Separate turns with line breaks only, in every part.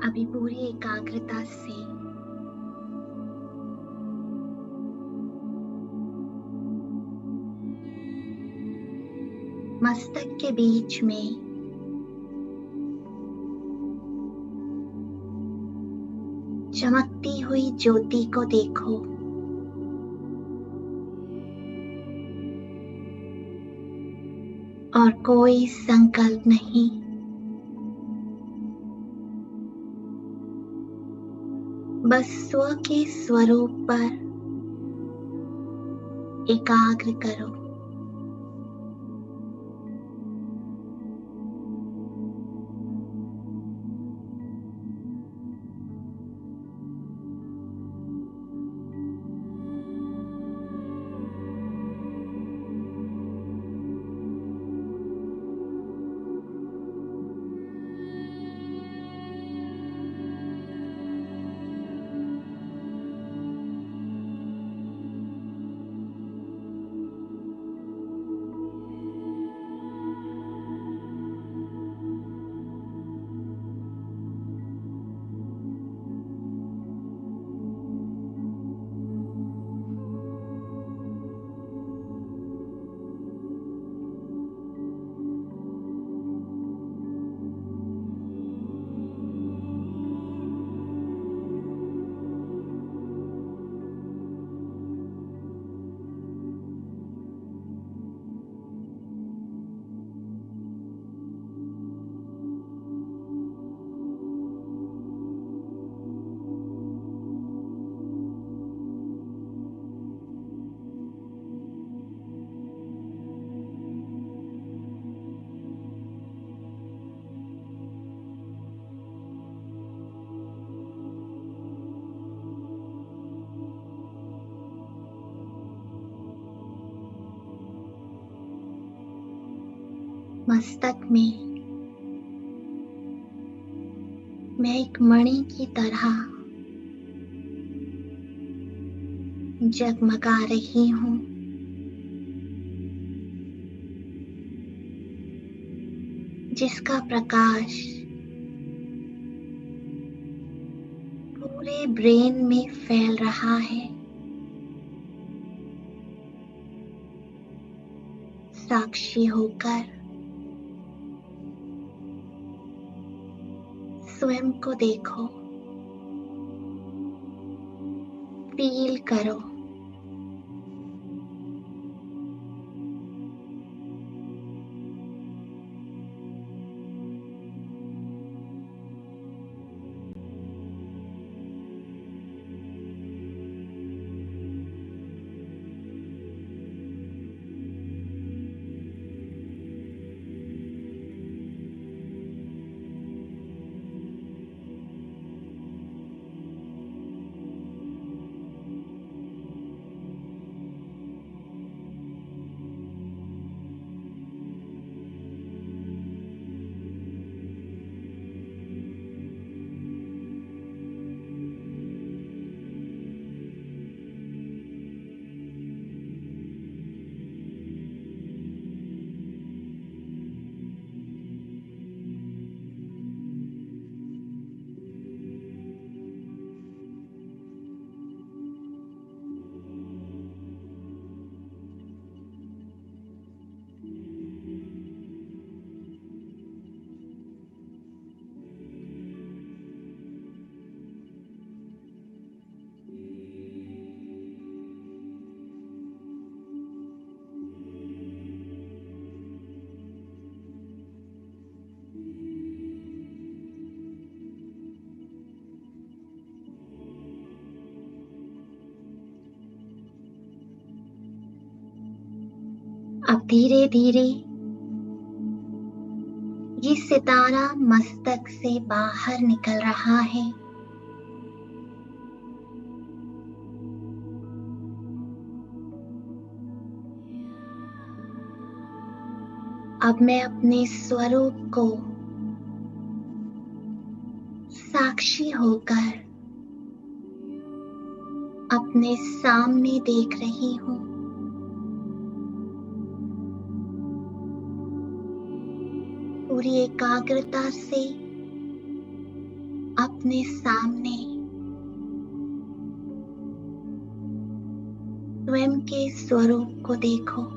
अभी पूरी एकाग्रता से मस्तक के बीच में चमकती हुई ज्योति को देखो। और कोई संकल्प नहीं, बस स्व के स्वरूप पर एकाग्र करो। मस्तक में मैं एक मणि की तरह जगमगा रही हूँ। जिसका प्रकाश पूरे ब्रेन में फैल रहा है। साक्षी होकर स्वयं को देखो, फील करो। अब धीरे धीरे ये सितारा मस्तक से बाहर निकल रहा है। अब मैं अपने स्वरूप को साक्षी होकर अपने सामने देख रही हूँ। पूरी एकाग्रता से अपने सामने स्वयं के स्वरूप को देखो।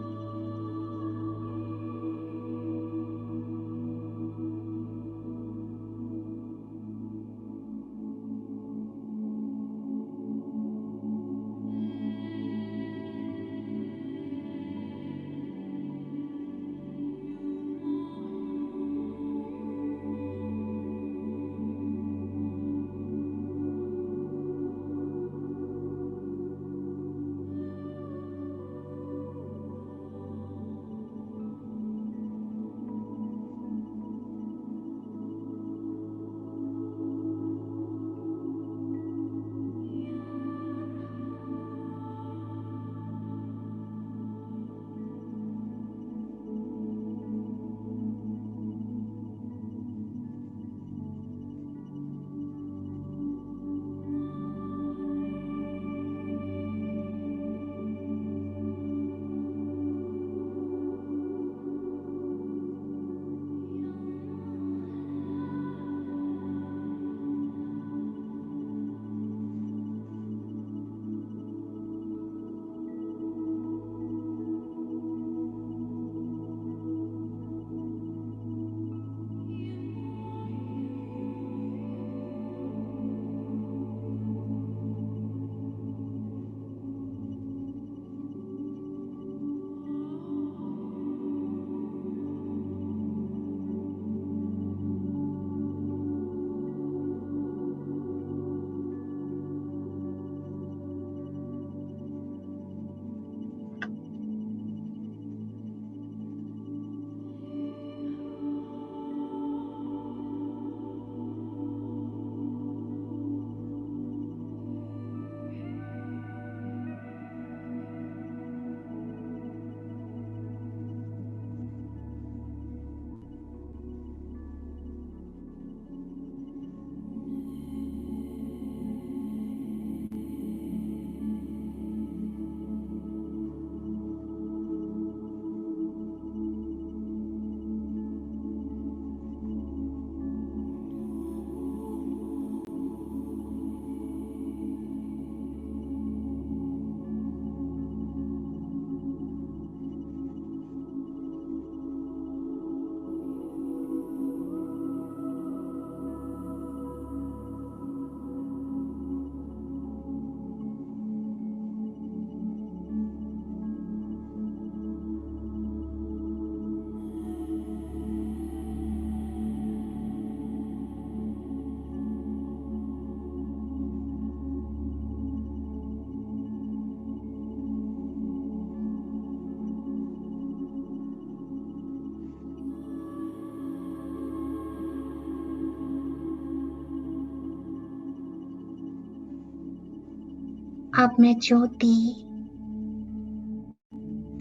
अब मैं ज्योति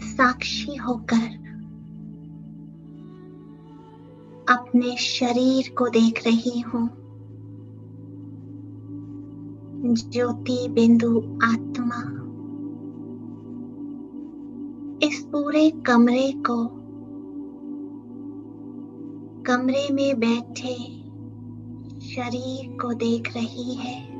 साक्षी होकर अपने शरीर को देख रही हूँ। ज्योति बिंदु आत्मा इस पूरे कमरे में बैठे शरीर को देख रही है।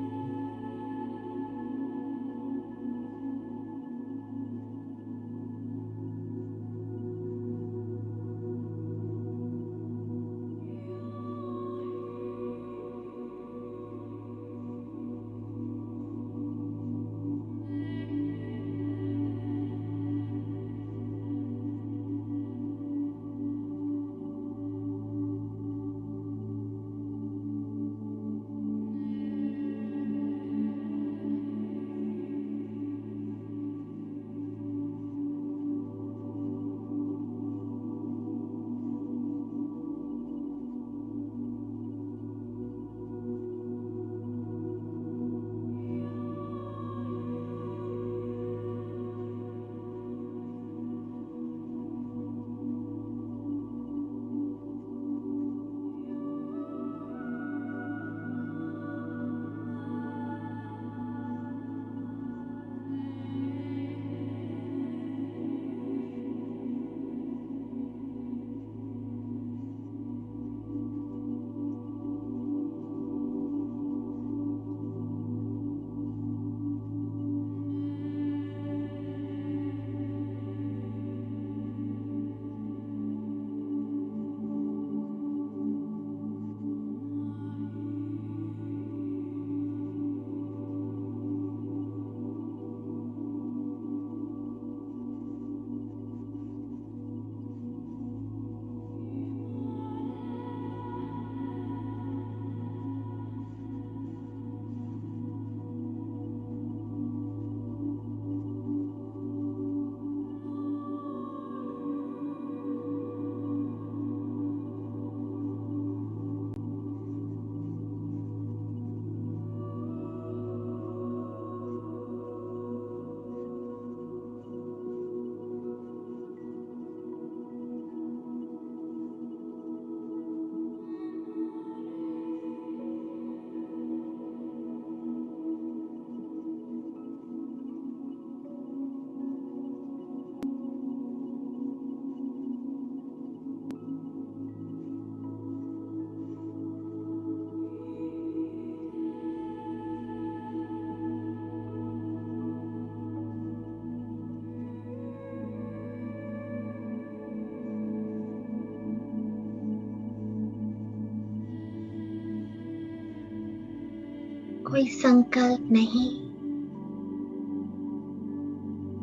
कोई संकल्प नहीं,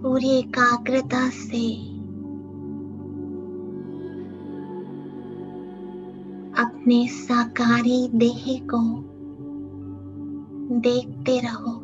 पूरी एकाग्रता से अपने साकारी देह को देखते रहो।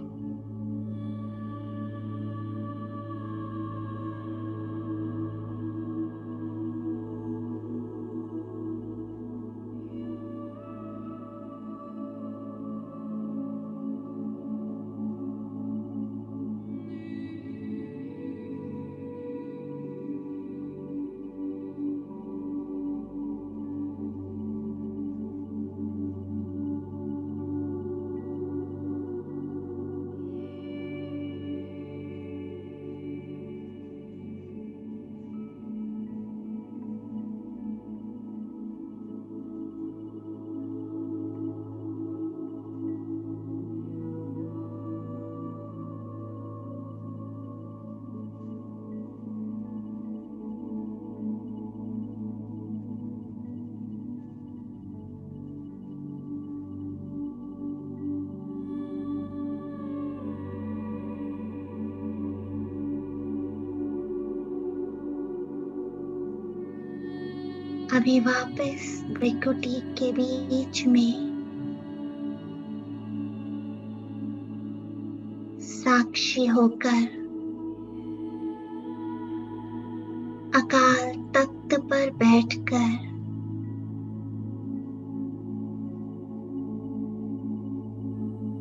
अभी वापस भ्रिकुटी के बीच में साक्षी होकर अकाल तख्त पर बैठकर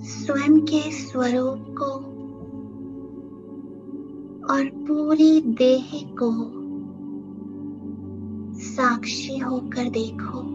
स्वयं के स्वरूप को और पूरी देह को साक्षी होकर देखो।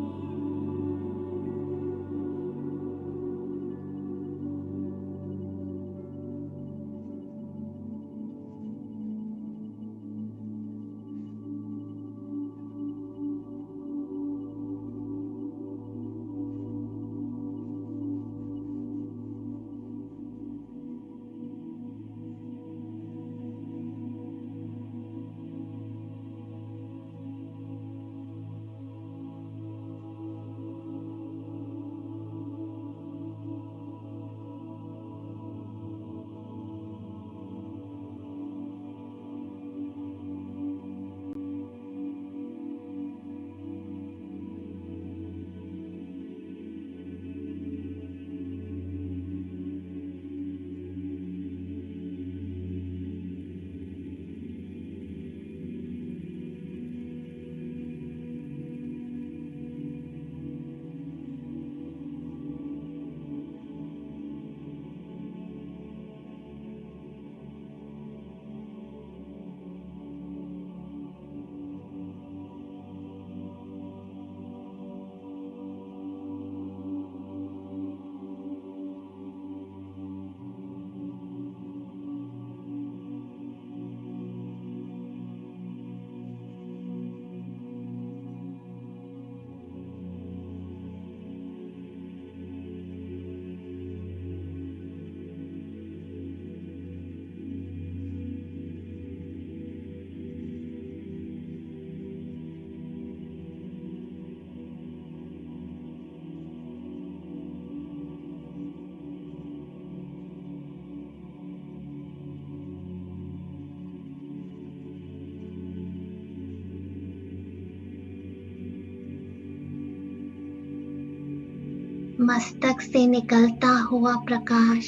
मस्तक से निकलता हुआ प्रकाश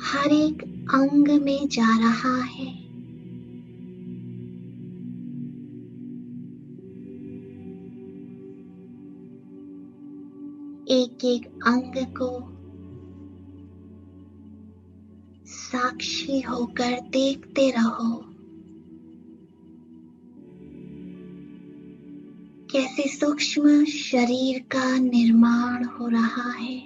हर एक अंग में जा रहा है। एक एक अंग को साक्षी होकर देखते रहो, कैसे सूक्ष्म शरीर का निर्माण हो रहा है।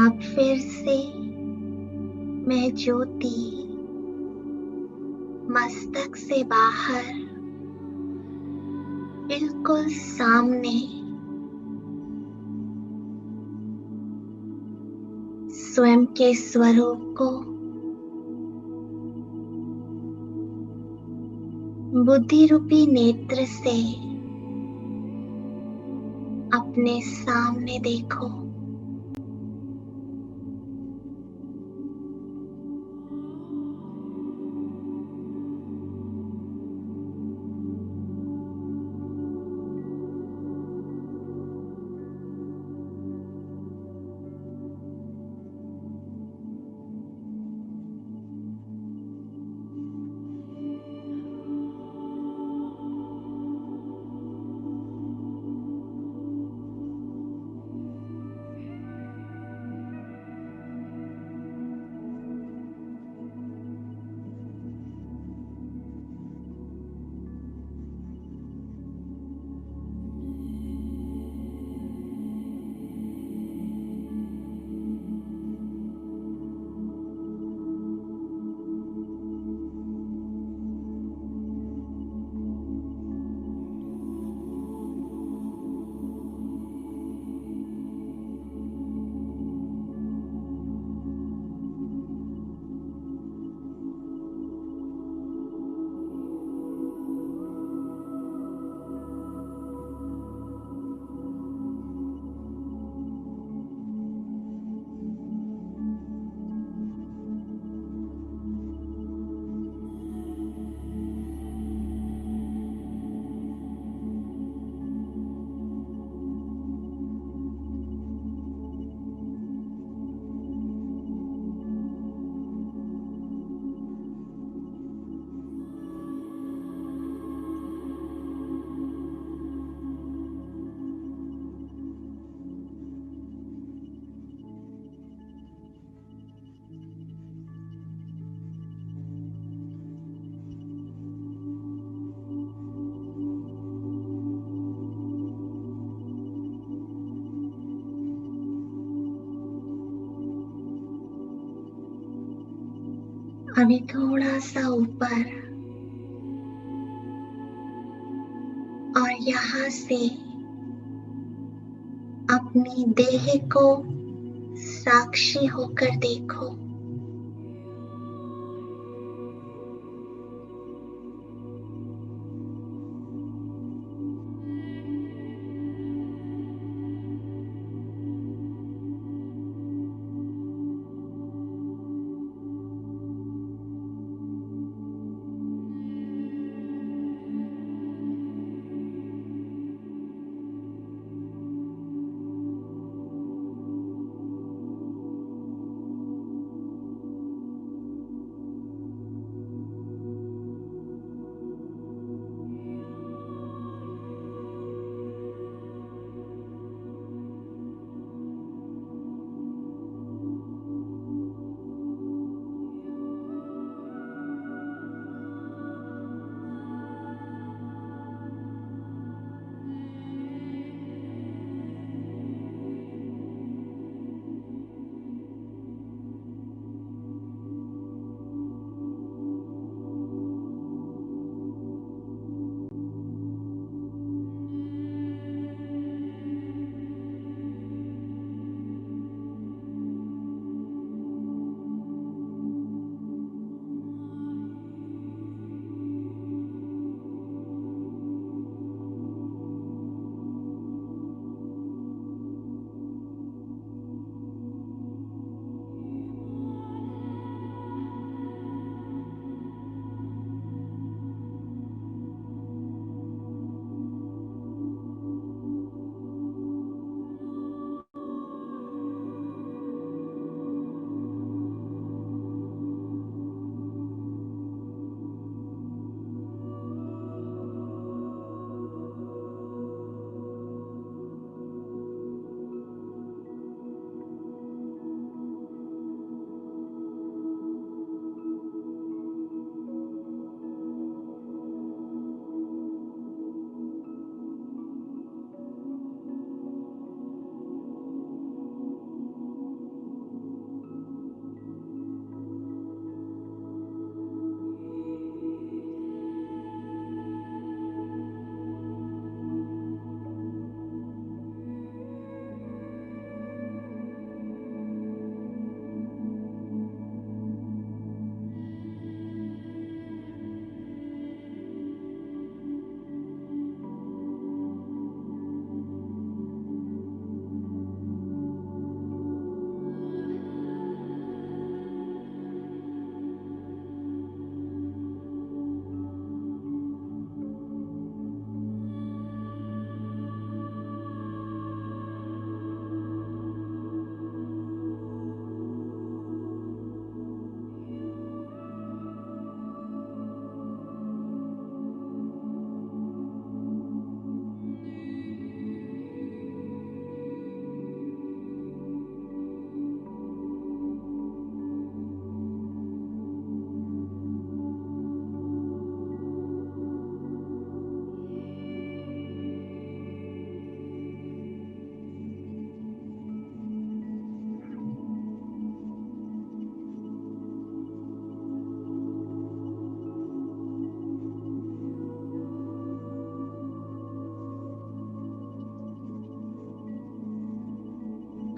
अब फिर से मैं ज्योति मस्तक से बाहर बिल्कुल सामने स्वयं के स्वरूप को बुद्धि रूपी नेत्र से अपने सामने देखो। अभी थोड़ा सा ऊपर और यहाँ से अपनी देह को साक्षी होकर देखो।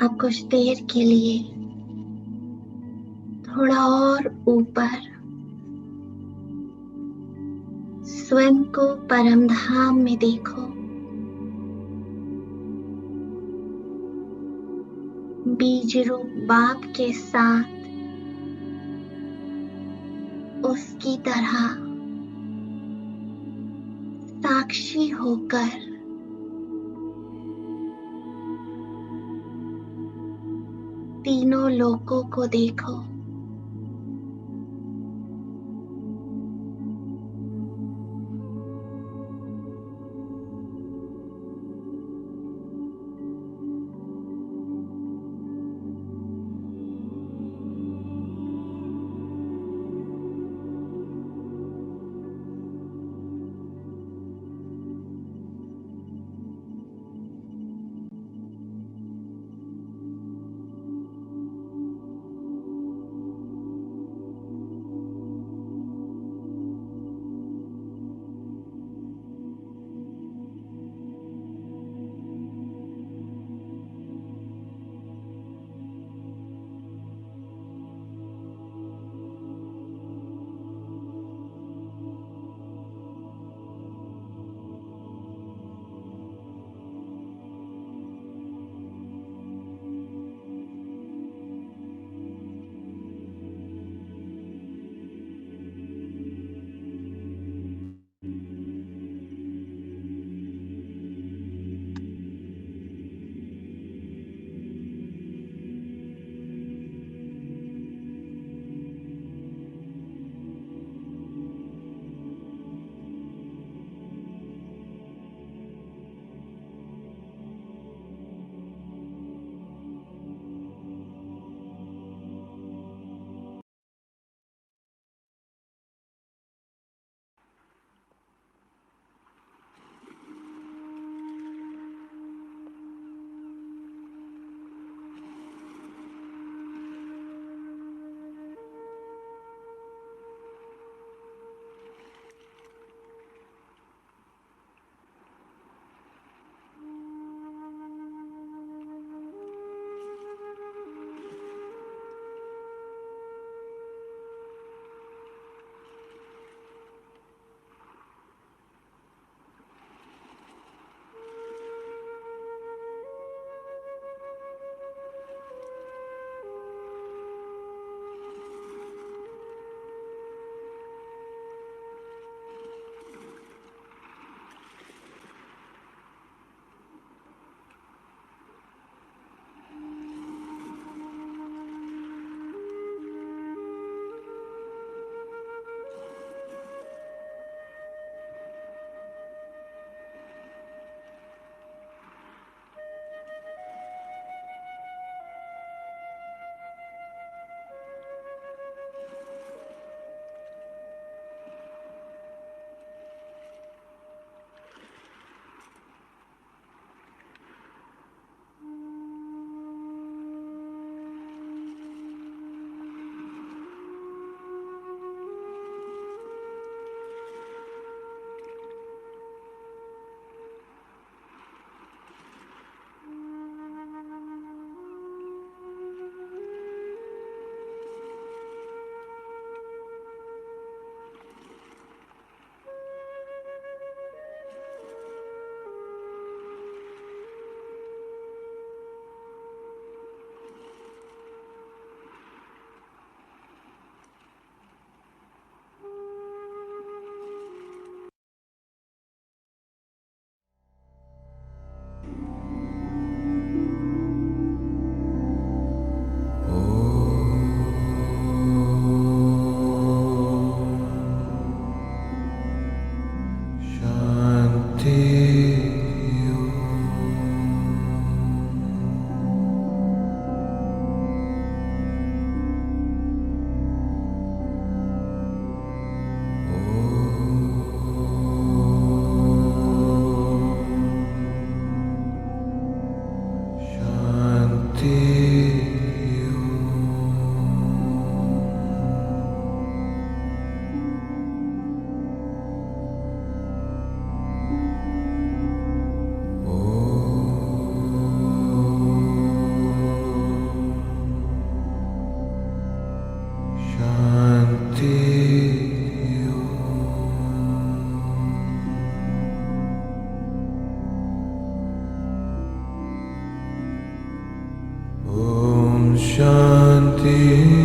अब कुछ देर के लिए थोड़ा और ऊपर स्वयं को परम धाम में देखो। बीज रूप बाप के साथ उसकी तरह साक्षी होकर तीनों लोकों को देखो।
शांति।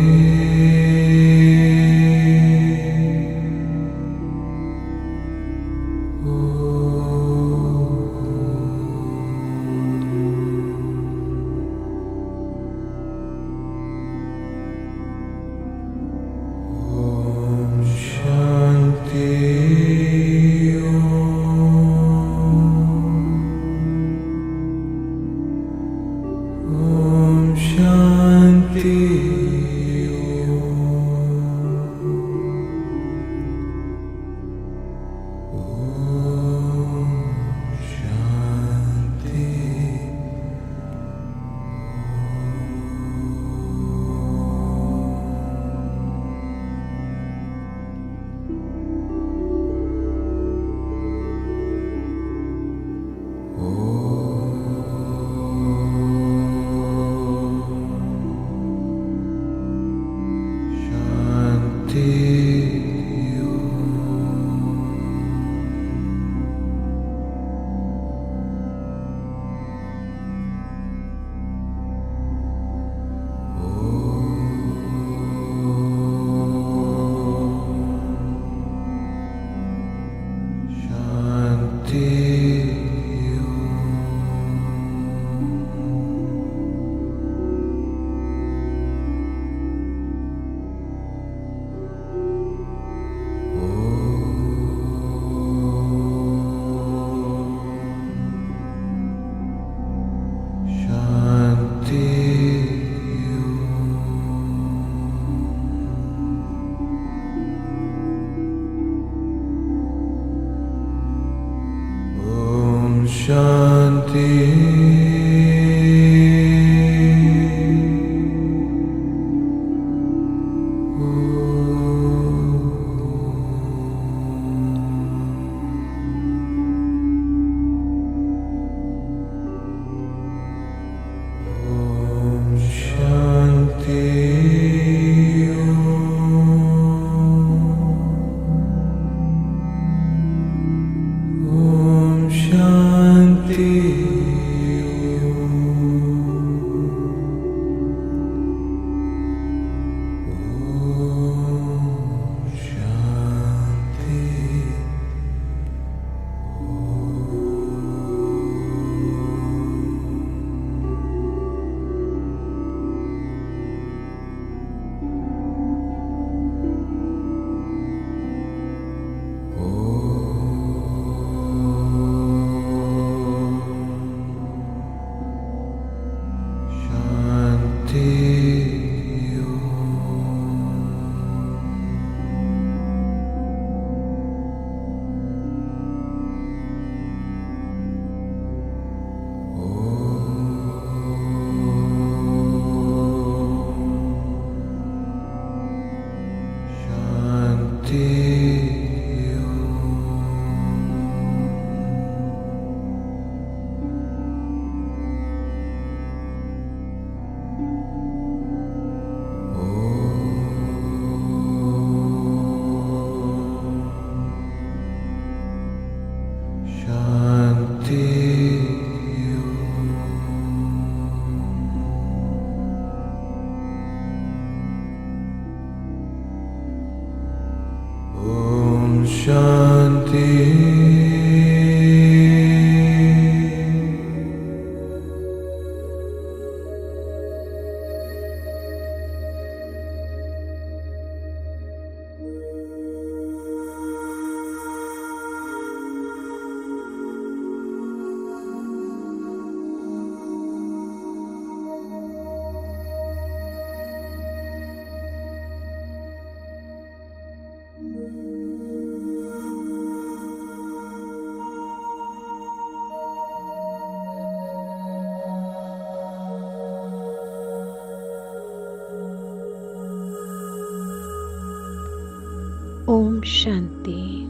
ओम शांति।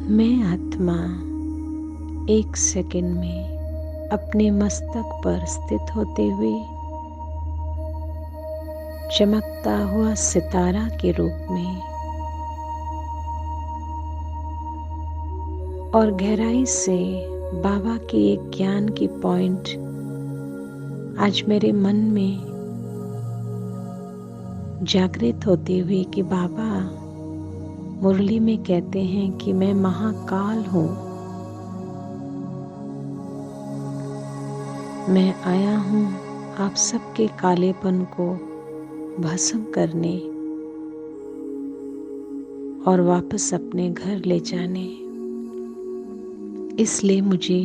मैं आत्मा 1 सेकंड में अपने मस्तक पर स्थित होते हुए चमकता हुआ सितारा के रूप में और गहराई से बाबा की एक ज्ञान की पॉइंट आज मेरे मन में जागृत होते हुए कि बाबा मुरली में कहते हैं कि मैं महाकाल हूँ, मैं आया हूँ आप सबके कालेपन को भस्म करने और वापस अपने घर ले जाने। इसलिए मुझे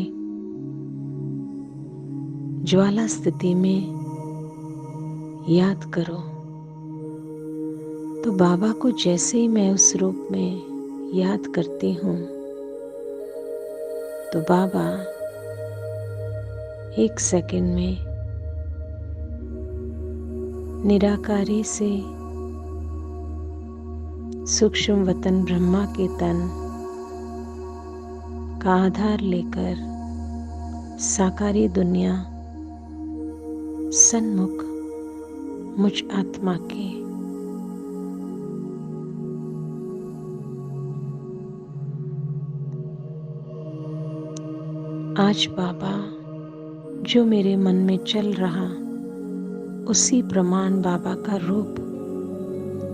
ज्वाला स्थिति में याद करो। तो बाबा को जैसे ही मैं उस रूप में याद करती हूँ तो बाबा 1 सेकंड में निराकारी से सूक्ष्म वतन ब्रह्मा के तन का आधार लेकर साकारी दुनिया सन्मुख मुझ आत्मा के आज बाबा जो मेरे मन में चल रहा उसी प्रमाण बाबा का रूप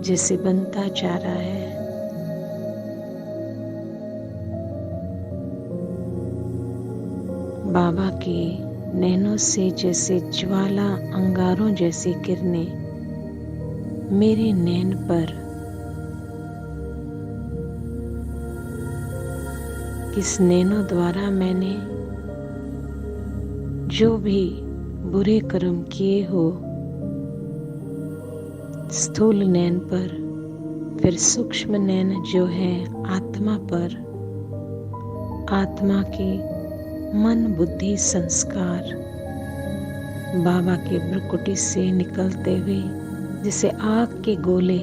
जैसे बनता जा रहा है। बाबा के नैनों से जैसे ज्वाला अंगारों जैसी किरणें मेरे नैन पर किस नैनों द्वारा मैंने जो भी बुरे कर्म किए हो स्थूल नैन पर, फिर सूक्ष्म नैन जो है आत्मा पर, आत्मा के मन बुद्धि संस्कार बाबा के भ्रुकुटी से निकलते हुए जैसे आग के गोले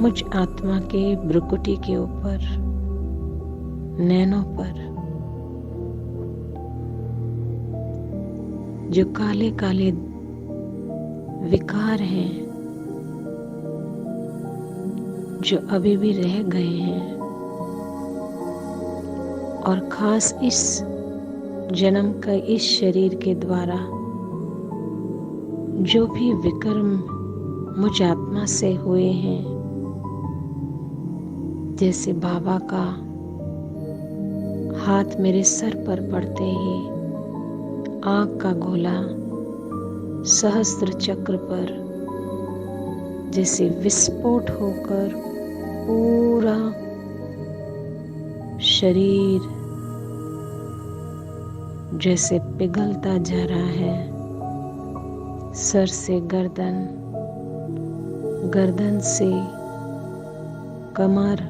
मुझ आत्मा के भ्रुकुटी के ऊपर नैनों पर जो काले काले विकार हैं जो अभी भी रह गए हैं और खास इस जन्म का इस शरीर के द्वारा जो भी विकर्म मुझ आत्मा से हुए हैं, जैसे बाबा का हाथ मेरे सर पर पड़ते ही आग का गोला सहस्त्र चक्र पर जैसे विस्फोट होकर पूरा शरीर जैसे पिघलता जा रहा है, सर से गर्दन, गर्दन से कमर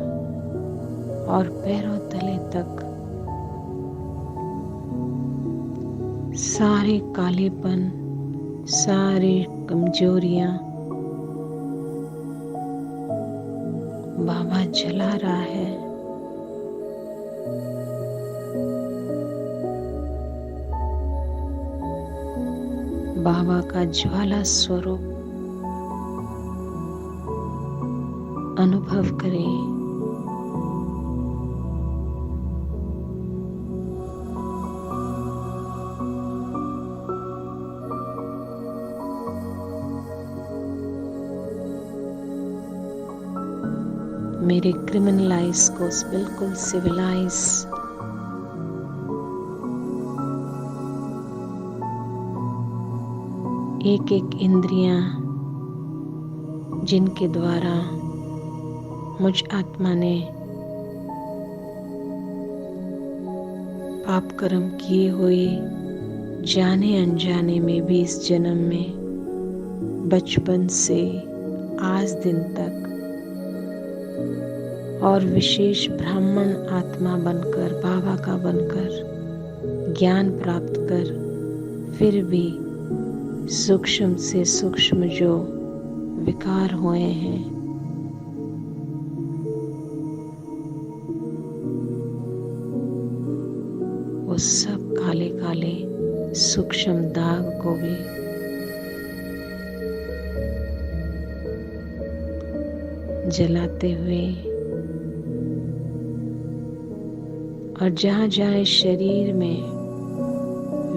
और पैरों तले तक सारे कालेपन, सारी कमजोरियां बाबा जला रहा है। बाबा का ज्वाला स्वरूप अनुभव करें। मेरे क्रिमिनलाइज को बिल्कुल सिविलाइज एक एक इंद्रियां जिनके द्वारा मुझ आत्मा ने पाप कर्म किए हुए जाने अनजाने में भी इस जन्म में बचपन से आज दिन तक और विशेष ब्राह्मण आत्मा बनकर बाबा का बनकर ज्ञान प्राप्त कर फिर भी सूक्ष्म से सूक्ष्म जो विकार हुए हैं वो सब काले काले सूक्ष्म दाग को भी जलाते हुए और जहाँ जहाँ इस शरीर में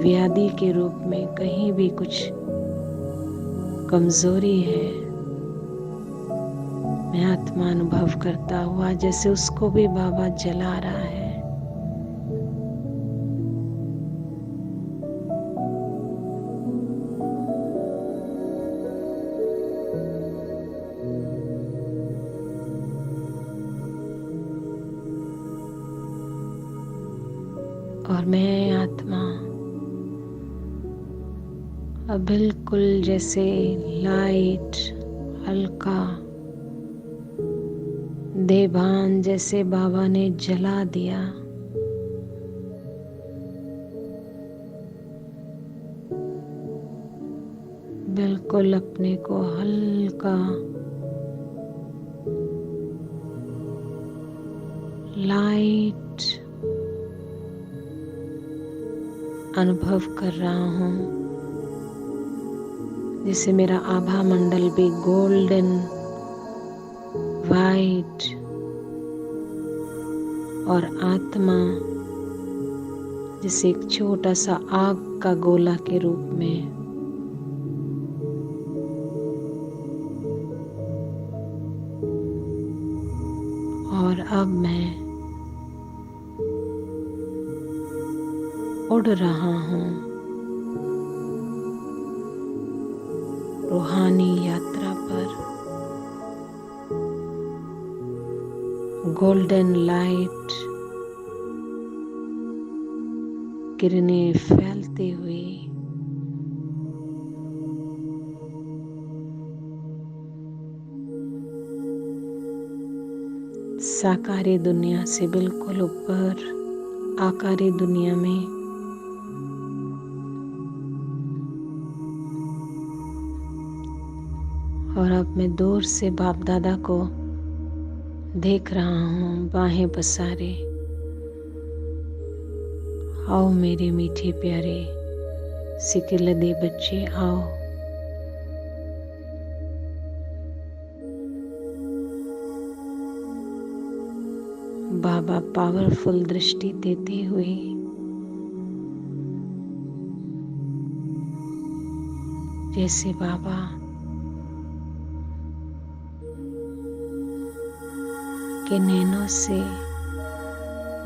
व्याधि के रूप में कहीं भी कुछ कमजोरी है, मैं आत्मा अनुभव करता हुआ जैसे उसको भी बाबा जला रहा है। और मैं आत्मा अब बिल्कुल जैसे लाइट, हल्का देभान जैसे बाबा ने जला दिया। बिल्कुल अपने को हल्का लाइट अनुभव कर रहा हूँ, जिसे मेरा आभा मंडल भी गोल्डन वाइट और आत्मा जैसे एक छोटा सा आग का गोला के रूप में। और अब मैं उड़ रहा हूँ रूहानी यात्रा पर। गोल्डन लाइट किरणें फैलती हुई साकारी दुनिया से बिल्कुल ऊपर आकारी दुनिया में और अब मैं दूर से बाप दादा को देख रहा हूँ, बाहें पसारे। आओ मेरे मीठे प्यारे सिकिलदे बच्चे, आओ। बाबा पावरफुल दृष्टि देते हुए जैसे बाबा के नैनों से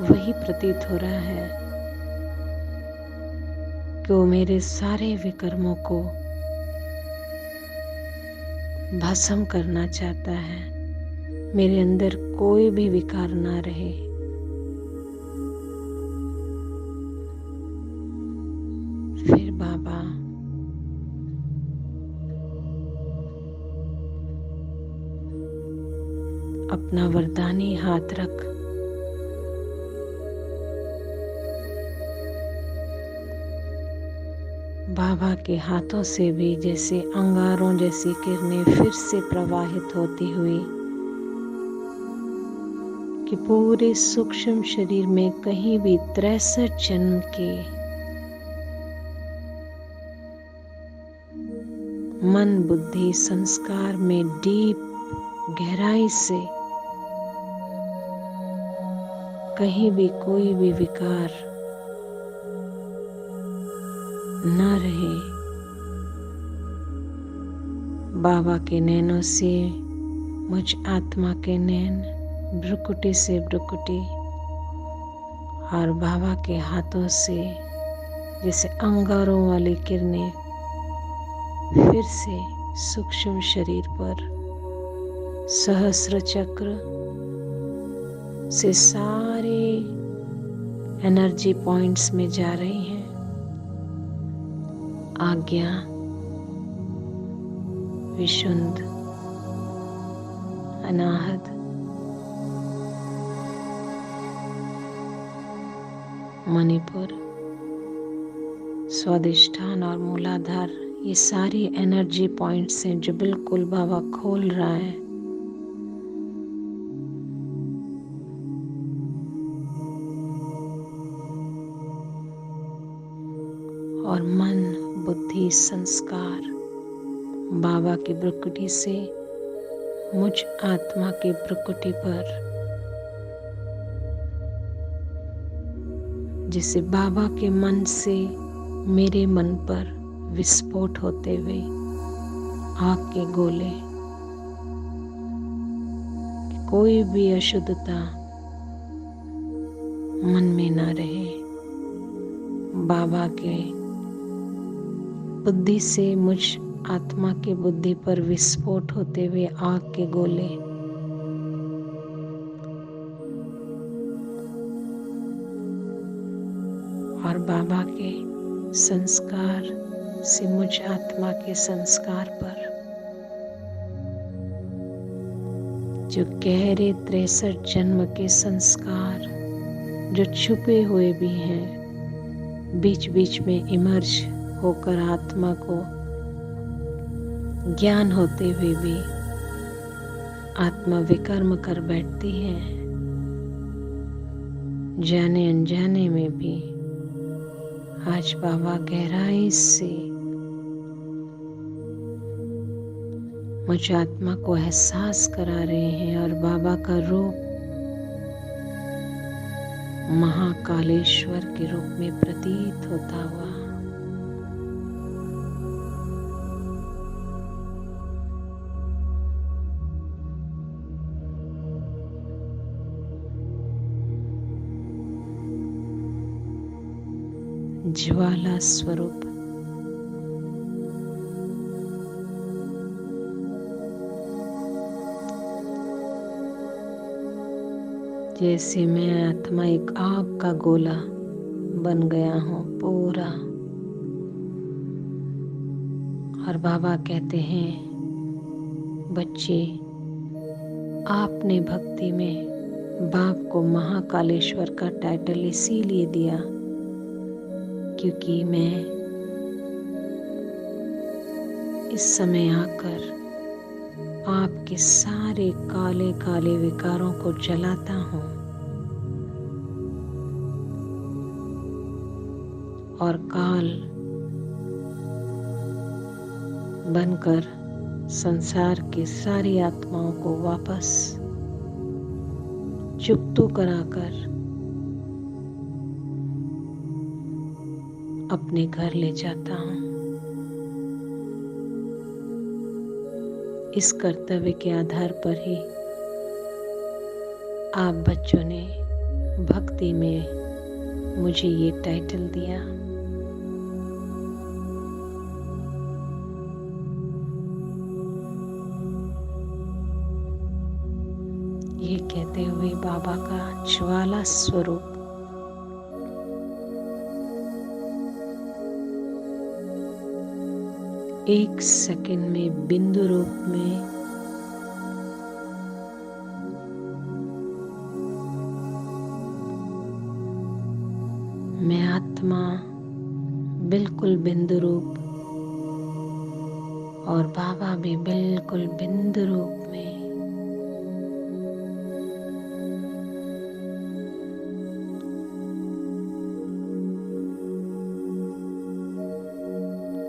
वही प्रतीत हो रहा है कि वो मेरे सारे विकर्मों को भस्म करना चाहता है, मेरे अंदर कोई भी विकार ना रहे। फिर बाबा अपना वरदानी हाथ रख बाबा के हाथों से भी जैसे अंगारों जैसी किरणें फिर से प्रवाहित होती हुई कि पूरे सूक्ष्म शरीर में कहीं भी 63 जन्म के मन बुद्धि संस्कार में डीप गहराई से कहीं भी कोई भी विकार न रहे। बाबा के नैनों से मुझ आत्मा के नैन भ्रुकुटी से भ्रुकुटी और बाबा के हाथों से जैसे अंगारों वाली किरणें फिर से सूक्ष्म शरीर पर सहस्र चक्र से सारे एनर्जी पॉइंट्स में जा रही हैं। आज्ञा, विशुद्ध, अनाहत, मणिपुर, स्वादिष्ठान और मूलाधार, ये सारी एनर्जी पॉइंट्स हैं जो बिल्कुल बाबा खोल रहा है। और मन बुद्धि संस्कार बाबा की भ्रुकुटी से मुझ आत्मा की भ्रुकुटी पर जिसे बाबा के मन से मेरे मन पर विस्फोट होते हुए आग के गोले, कोई भी अशुद्धता मन में ना रहे। बाबा के बुद्धि से मुझ आत्मा की बुद्धि पर विस्फोट होते हुए आग के गोले और बाबा के संस्कार से मुझ आत्मा के संस्कार पर जो गहरे 63 जन्म के संस्कार जो छुपे हुए भी हैं, बीच बीच में इमर्ज होकर आत्मा को ज्ञान होते हुए भी आत्मा विकर्म कर बैठती है। जाने अनजाने में भी आज बाबा गहराई से मुझ आत्मा को एहसास करा रहे हैं और बाबा का रूप महाकालेश्वर के रूप में प्रतीत होता हुआ ज्वाला स्वरूप जैसे मैं आत्मा एक आग का गोला बन गया हूँ पूरा। और बाबा कहते हैं, बच्चे, आपने भक्ति में बाप को महाकालेश्वर का टाइटल इसीलिए दिया क्योंकि मैं इस समय आकर आपके सारे काले काले विकारों को जलाता हूँ और काल बनकर संसार की सारी आत्माओं को वापस चुकतू कराकर अपने घर ले जाता हूँ। इस कर्तव्य के आधार पर ही आप बच्चों ने भक्ति में मुझे ये टाइटल दिया। ये कहते हुए बाबा का ज्वाला स्वरूप एक सेकंड में बिंदु रूप में मैं आत्मा बिल्कुल बिंदु रूप और बाबा भी बिल्कुल बिंदु रूप में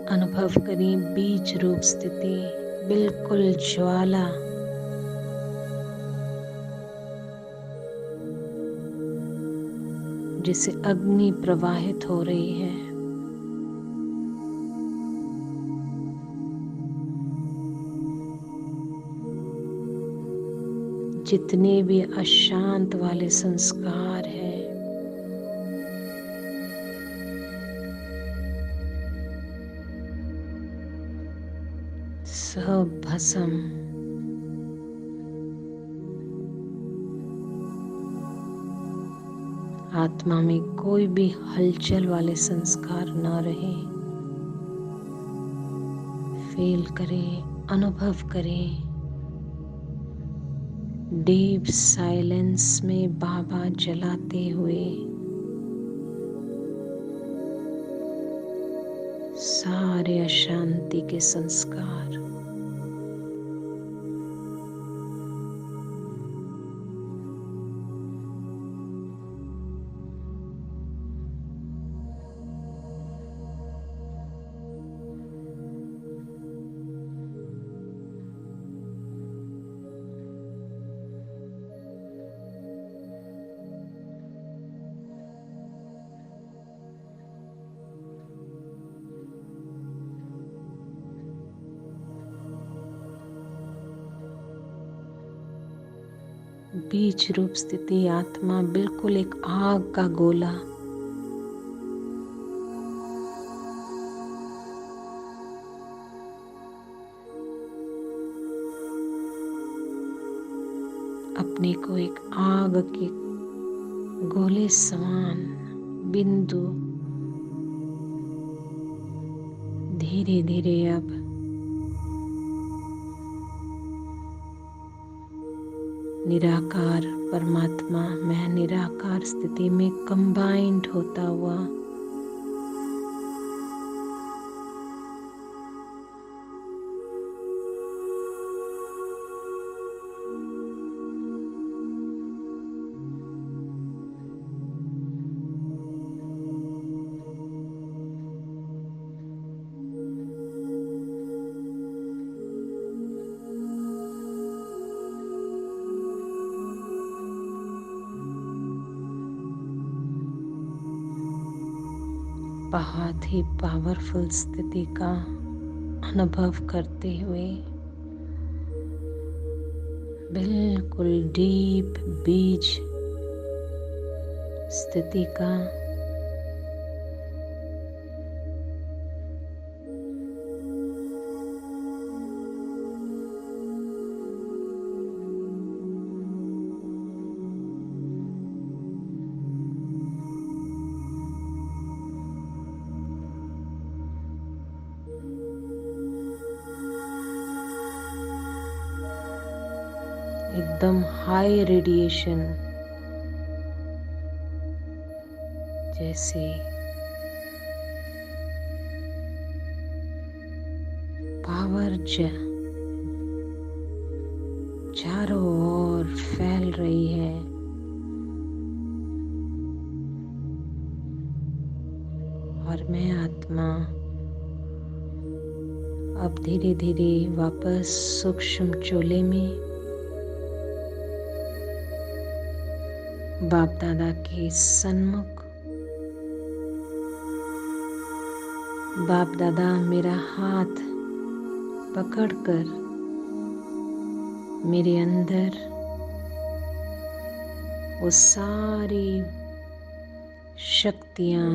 अनुभव करें। बीज रूप स्थिति बिल्कुल ज्वाला जिसे अग्नि प्रवाहित हो रही है। जितने भी अशांत वाले संस्कार हैं सब भस्म आत्मा में कोई भी हलचल वाले संस्कार ना रहे। फील करें, अनुभव करें। डीप साइलेंस में बाबा जलाते हुए सारे अशांति के संस्कार बीज रूप स्थिति आत्मा बिल्कुल एक आग का गोला, अपने को एक आग के गोले समान बिंदु धीरे धीरे अब निराकार परमात्मा में निराकार स्थिति में कंबाइंड होता हुआ बहुत ही पावरफुल स्थिति का अनुभव करते हुए बिल्कुल डीप बीज स्थिति का एकदम हाई रेडिएशन जैसे पावर चारों ओर फैल रही है। और मैं आत्मा अब धीरे धीरे वापस सूक्ष्म चोले में बाप दादा के सन्मुख, बाप दादा मेरा हाथ पकड़कर मेरे अंदर वो सारी शक्तियाँ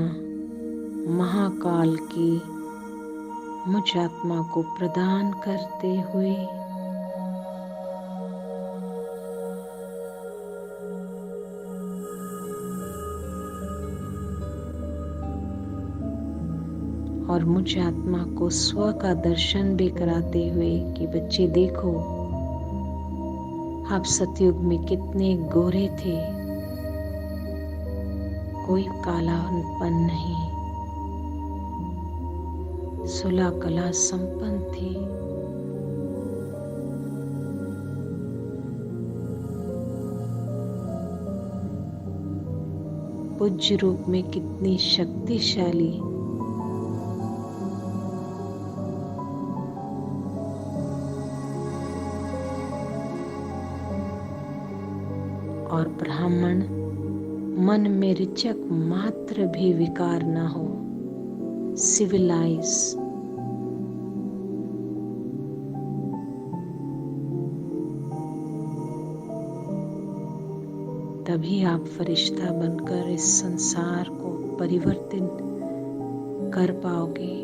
महाकाल की मुझ आत्मा को प्रदान करते हुए और मुझ आत्मा को स्व का दर्शन भी कराते हुए कि बच्चे देखो, आप सतयुग में कितने गोरे थे, कोई कालापन नहीं, सुलह कला संपन्न थी। पूज्य रूप में कितनी शक्तिशाली और ब्राह्मण मन में ऋचक मात्र भी विकार न हो, सिविलाइज, तभी आप फरिश्ता बनकर इस संसार को परिवर्तित कर पाओगे।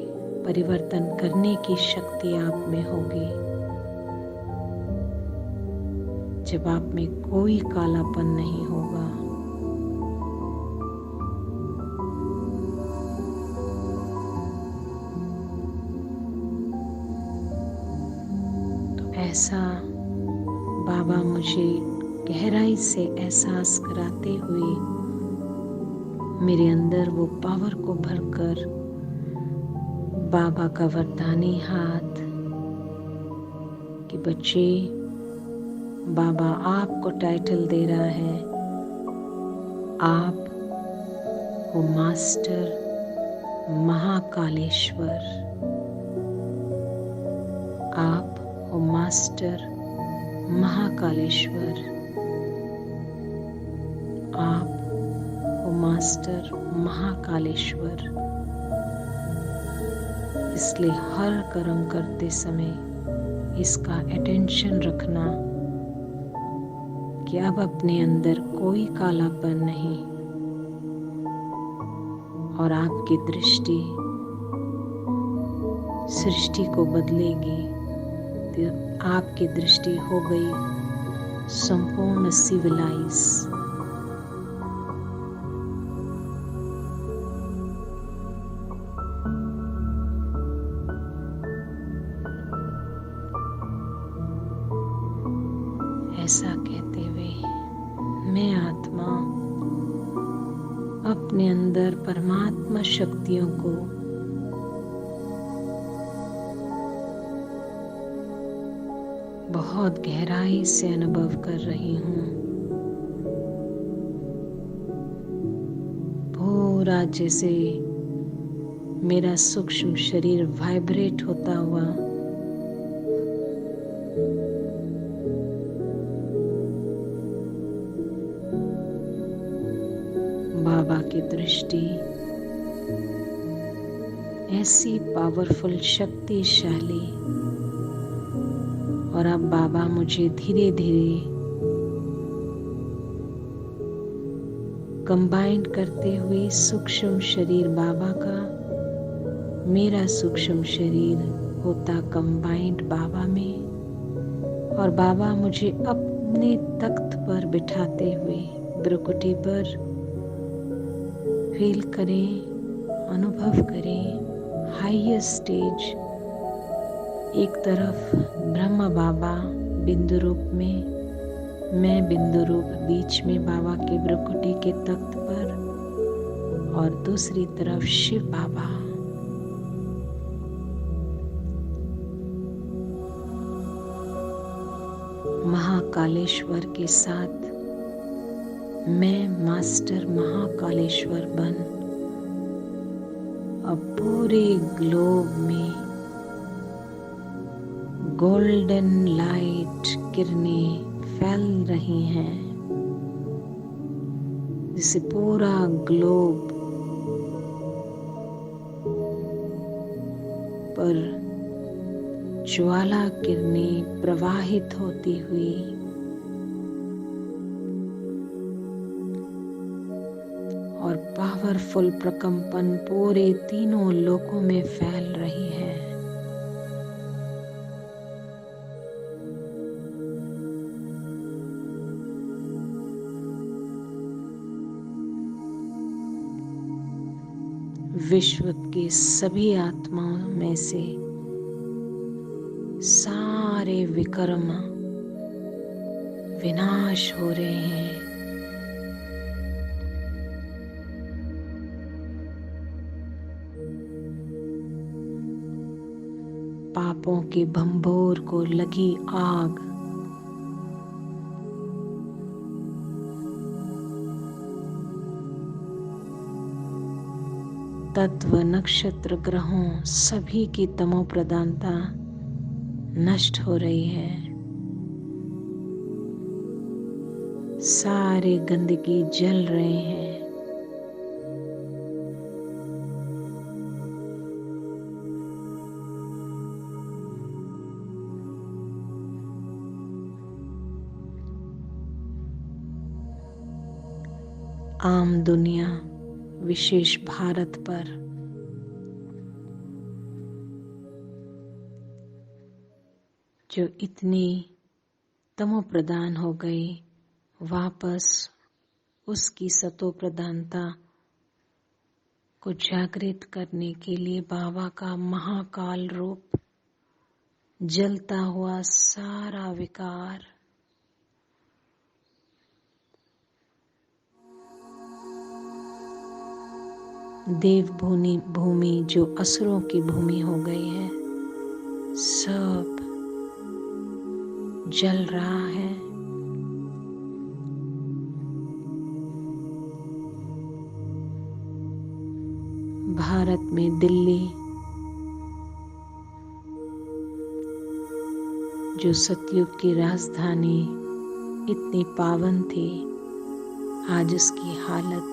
परिवर्तन करने की शक्ति आप में होगी जब आप में कोई कालापन नहीं होगा। तो ऐसा बाबा मुझे गहराई से एहसास कराते हुए मेरे अंदर वो पावर को भरकर बाबा का वरदानी हाथ कि बच्चे, बाबा आपको टाइटल दे रहा है, आप हो मास्टर महाकालेश्वर, आप हो मास्टर महाकालेश्वर, आप हो मास्टर महाकालेश्वर। इसलिए हर कर्म करते समय इसका अटेंशन रखना कि कि अब अपने अंदर कोई कालापन नहीं और आपकी दृष्टि सृष्टि को बदलेगी। तो आपकी दृष्टि हो गई संपूर्ण सिविलाइज। ऐसा कहते हुए मैं आत्मा अपने अंदर परमात्मा शक्तियों को बहुत गहराई से अनुभव कर रही हूँ। पूरा जैसे मेरा सूक्ष्म शरीर वाइब्रेट होता हुआ बाबा की दृष्टि ऐसी पावरफुल, शक्तिशाली, और अब बाबा मुझे धीरे धीरे कंबाइन करते हुए सूक्ष्म शरीर बाबा का, मेरा सूक्ष्म शरीर होता कंबाइंड बाबा में, और बाबा मुझे अपने तख्त पर बिठाते हुए ब्रकुटी पर फील करें, अनुभव करें हाईएस्ट स्टेज। एक तरफ ब्रह्म बाबा बिंदु रूप में, मैं बिंदु रूप बीच में बाबा के ब्रकुटी के तख्त पर, और दूसरी तरफ शिव बाबा। महाकालेश्वर के साथ मैं मास्टर महाकालेश्वर बन अब पूरे ग्लोब में गोल्डन लाइट किरणें फैल रही हैं, जिससे पूरा ग्लोब पर ज्वाला किरणें प्रवाहित होती हुई और पावरफुल प्रकंपन पूरे तीनों लोकों में फैल रही है। विश्व के सभी आत्माओं में से सारे विकर्म विनाश हो रहे हैं। पापों के भंबोर को लगी आग तत्व, नक्षत्र, ग्रहों सभी की तमो प्रधानता नष्ट हो रही है। सारे गंदगी जल रहे हैं। आम दुनिया, विशेष भारत पर जो इतनी तमो प्रधान हो गई, वापस उसकी सतो प्रधानता को जागृत करने के लिए बाबा का महाकाल रूप, जलता हुआ सारा विकार देव भूमि जो असुरों की भूमि हो गई है, सब जल रहा है। भारत में दिल्ली जो सतयुग की राजधानी इतनी पावन थी, आज उसकी हालत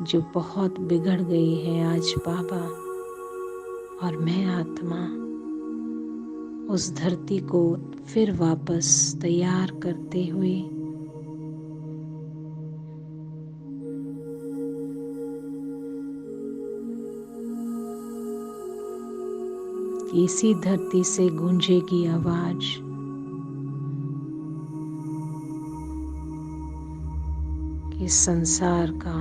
जो बहुत बिगड़ गई है। आज बाबा और मैं आत्मा उस धरती को फिर वापस तैयार करते हुए इसी धरती से गूंजेगी आवाज, कि संसार का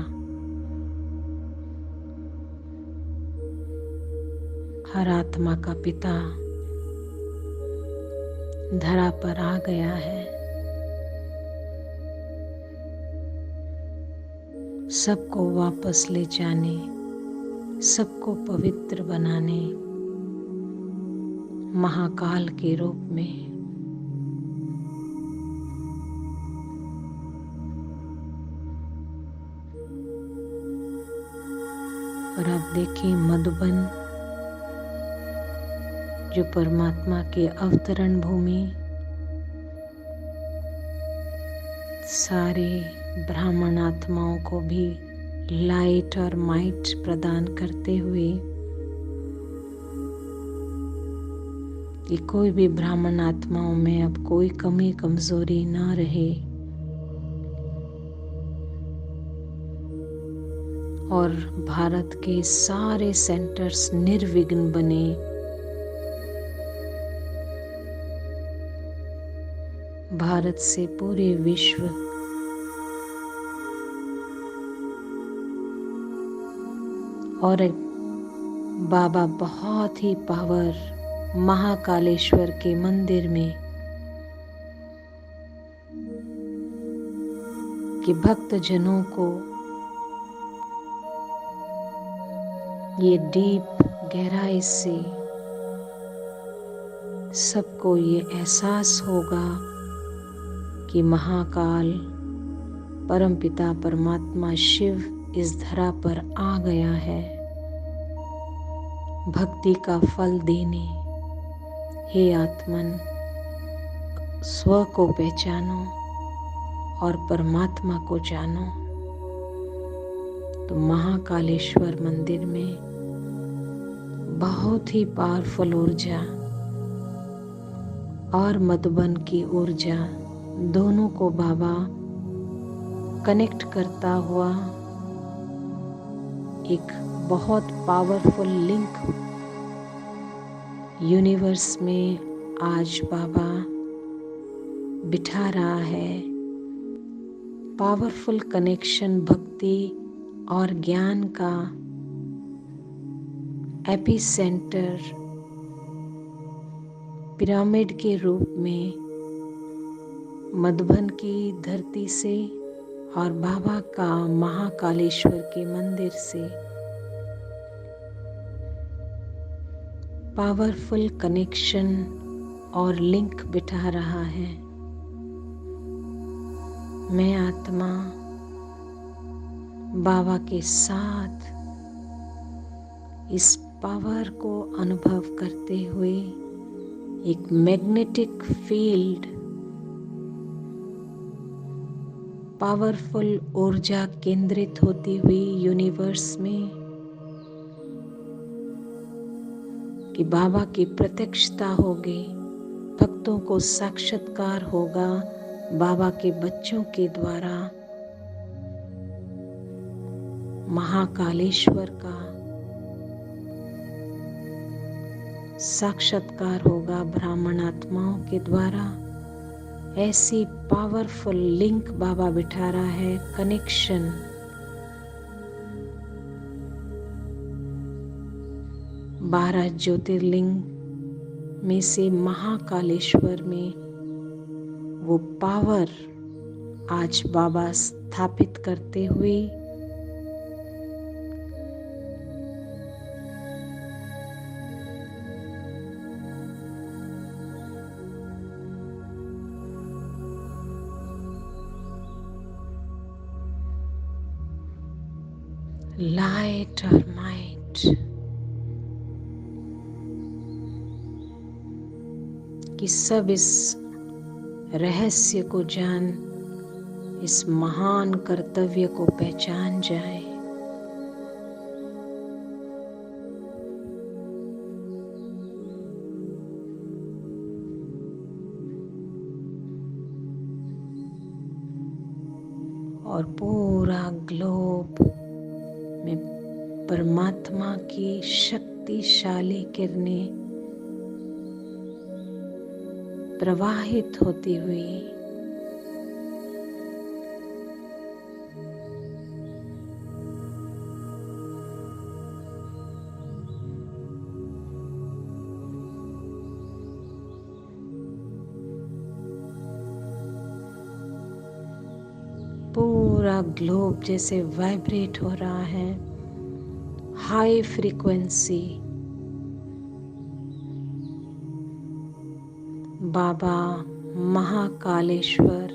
हर आत्मा का पिता धरा पर आ गया है। सबको वापस ले जाने, सबको पवित्र बनाने, महाकाल के रूप में। और आप देखें मधुबन, जो परमात्मा के अवतरण भूमि, सारे ब्राह्मण आत्माओं को भी लाइट और माइट प्रदान करते हुए कि कोई भी ब्राह्मण आत्माओं में अब कोई कमी कमजोरी ना रहे, और भारत के सारे सेंटर्स निर्विघ्न बने। भारत से पूरे विश्व और बाबा बहुत ही पावर महाकालेश्वर के मंदिर में कि भक्त जनों को ये डीप गहराई से सबको ये एहसास होगा कि महाकाल परमपिता परमात्मा शिव इस धरा पर आ गया है भक्ति का फल देने। हे आत्मन, स्व को पहचानो और परमात्मा को जानो। तो महाकालेश्वर मंदिर में बहुत ही पावरफुल ऊर्जा और मधुबन की ऊर्जा दोनों को बाबा कनेक्ट करता हुआ एक बहुत पावरफुल लिंक यूनिवर्स में आज बाबा बिठा रहा है। पावरफुल कनेक्शन भक्ति और ज्ञान का एपी सेंटर पिरामिड के रूप में मधुबन की धरती से और बाबा का महाकालेश्वर के मंदिर से पावरफुल कनेक्शन और लिंक बिठा रहा है। मैं आत्मा बाबा के साथ इस पावर को अनुभव करते हुए एक मैग्नेटिक फील्ड, पावरफुल ऊर्जा केंद्रित होती हुई यूनिवर्स में कि बाबा की प्रत्यक्षता होगी, भक्तों को साक्षात्कार होगा बाबा के बच्चों के द्वारा। महाकालेश्वर का साक्षात्कार होगा ब्राह्मण आत्माओं के द्वारा। ऐसी पावरफुल लिंक बाबा बिठा रहा है, कनेक्शन। बारह ज्योतिर्लिंग में से महाकालेश्वर में वो पावर आज बाबा स्थापित करते हुए लाइट और माइट कि सब इस रहस्य को जान, इस महान कर्तव्य को पहचान जाए। और पूरा ग्लोब में परमात्मा की शक्तिशाली किरणें प्रवाहित होती हुई पूरा ग्लोब जैसे वाइब्रेट हो रहा है, हाई फ्रीक्वेंसी। बाबा महाकालेश्वर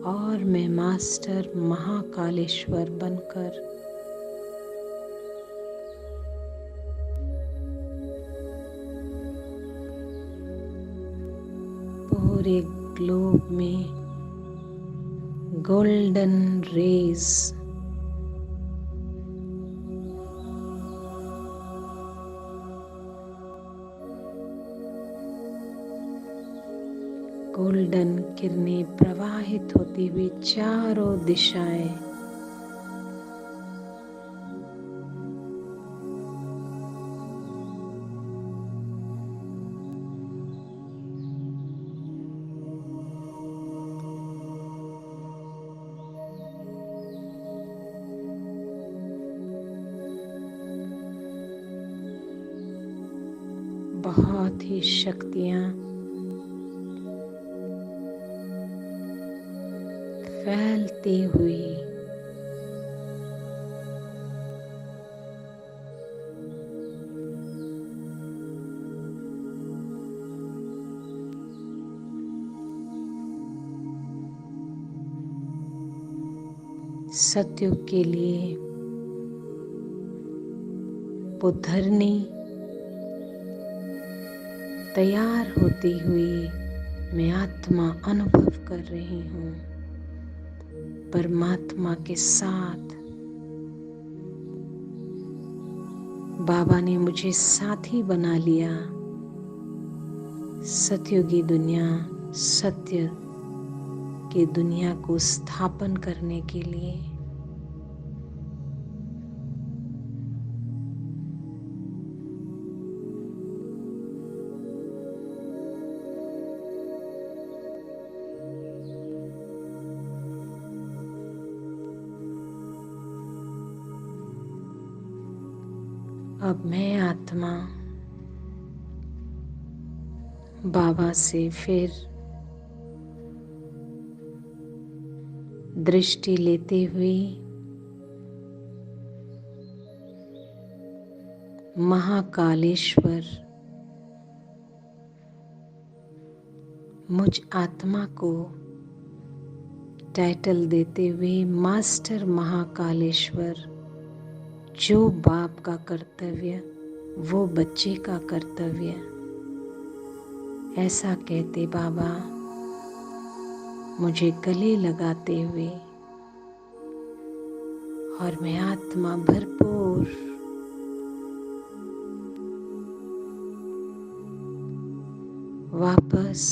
और मैं मास्टर महाकालेश्वर बनकर पूरे ग्लोब में गोल्डन रेज गोल्डन किरणें प्रवाहित होती हुई चारों दिशाएं बहुत ही शक्तियां फैलती हुई सतयुग के लिए पुधरनी तैयार होती हुई मैं आत्मा अनुभव कर रही हूँ। परमात्मा के साथ बाबा ने मुझे साथी बना लिया। सतयुगी दुनिया, सत्य की दुनिया को स्थापन करने के लिए। अब मैं आत्मा बाबा से फिर दृष्टि लेते हुए महाकालेश्वर मुझ आत्मा को टाइटल देते हुए मास्टर महाकालेश्वर, जो बाप का कर्तव्य वो बच्चे का कर्तव्य, ऐसा कहते बाबा मुझे गले लगाते हुए और मैं आत्मा भरपूर वापस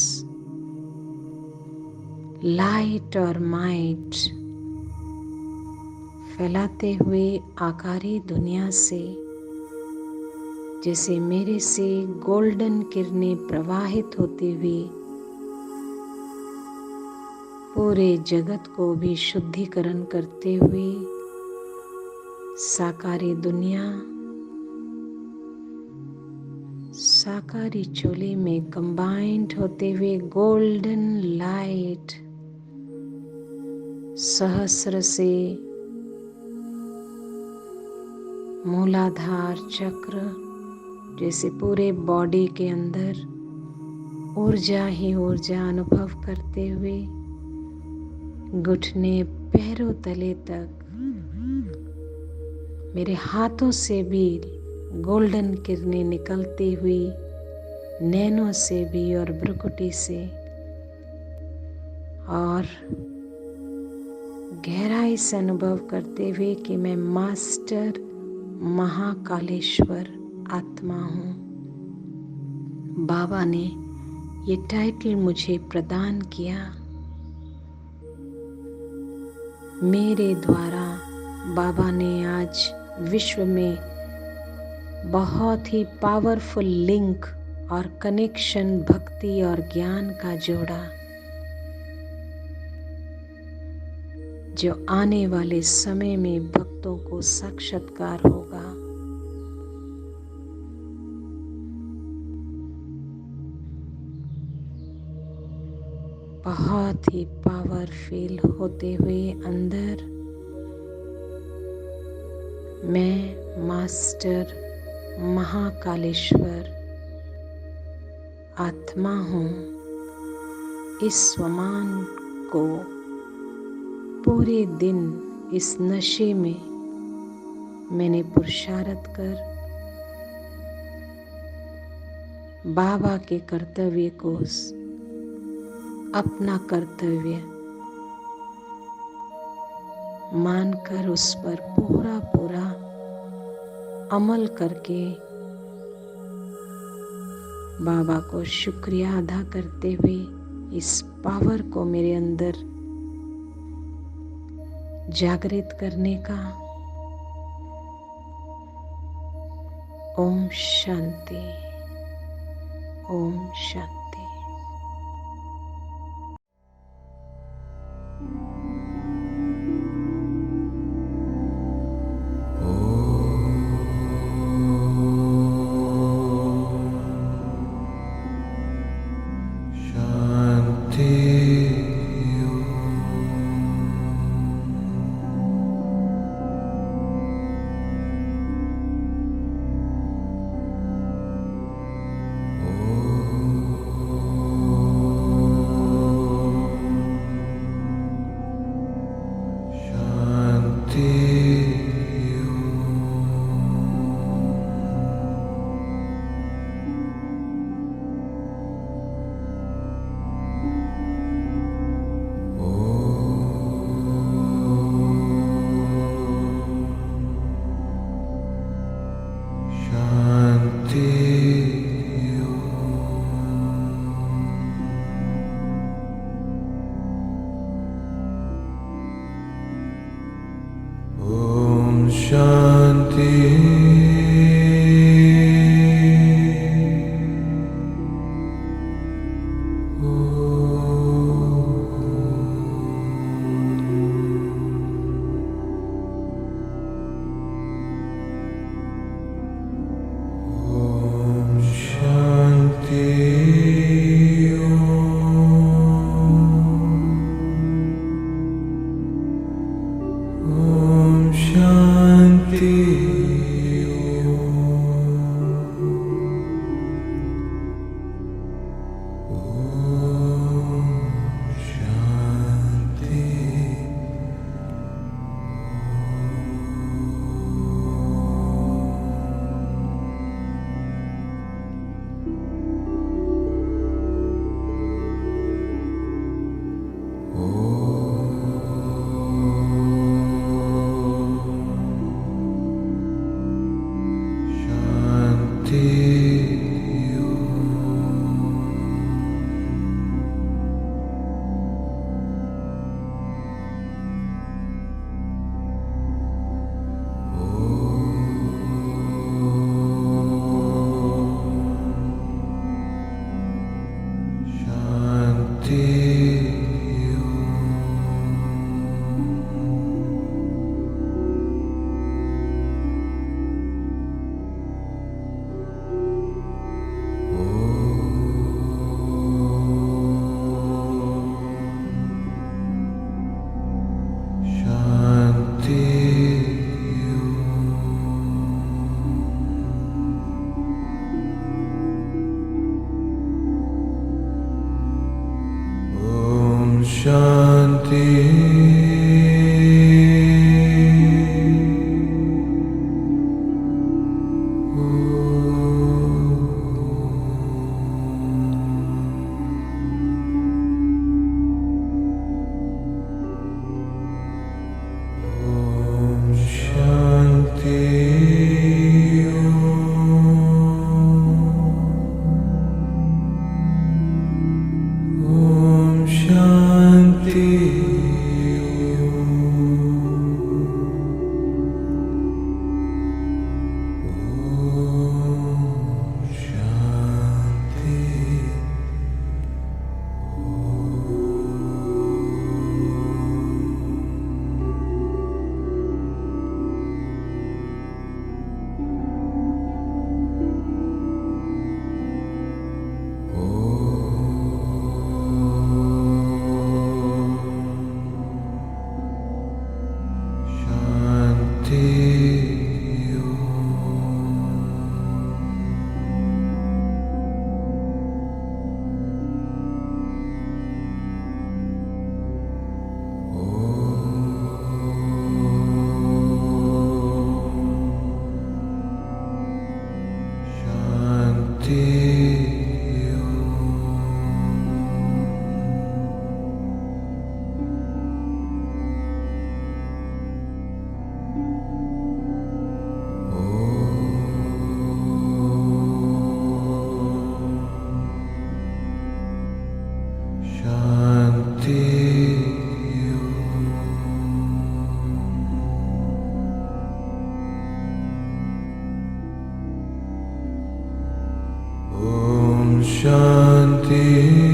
लाइट और माइट फैलाते हुए आकारी दुनिया से जैसे मेरे से गोल्डन किरणें प्रवाहित होती हुई पूरे जगत को भी शुद्धिकरण करते हुए साकारी दुनिया साकारी चोले में कंबाइंड होते हुए गोल्डन लाइट सहस्र से मूलाधार चक्र जैसे पूरे बॉडी के अंदर ऊर्जा ही ऊर्जा अनुभव करते हुए घुटने पैरों तले तक मेरे हाथों से भी गोल्डन किरणें निकलती हुई, नैनों से भी और भ्रुकुटी से, और गहराई से अनुभव करते हुए कि मैं मास्टर महाकालेश्वर आत्मा हूँ। बाबा ने ये टाइटल मुझे प्रदान किया। मेरे द्वारा बाबा ने आज विश्व में बहुत ही पावरफुल लिंक और कनेक्शन भक्ति और ज्ञान का जोड़ा, जो आने वाले समय में भक्तों को साक्षात्कार होगा। बहुत ही पावर फील होते हुए अंदर मैं मास्टर महाकालेश्वर आत्मा हूँ। इस स्वमान को पूरे दिन इस नशे में मैंने पुरुषार्थ कर बाबा के कर्तव्य को अपना कर्तव्य मानकर उस पर पूरा पूरा अमल करके बाबा को शुक्रिया अदा करते हुए इस पावर को मेरे अंदर जागृत करने का। ओम शांति, ओम शांति।
शांति।